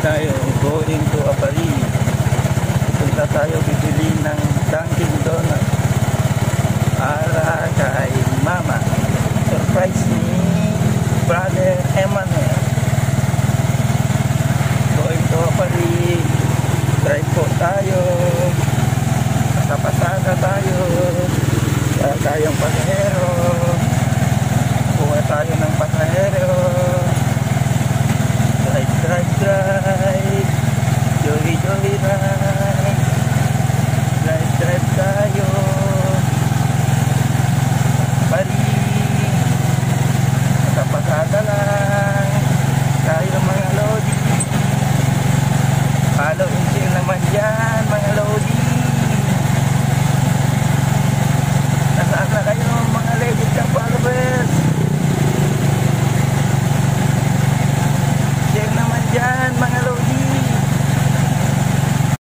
tayo going to Apari. Punta tayo bibili ng Dunkin Donuts para kay Mama. Surprise ni Brother Emmanuel. Going to Apari. Drive po tayo. Pasapasada tayo. Kaya tayong pasahero. Kuha tayo ng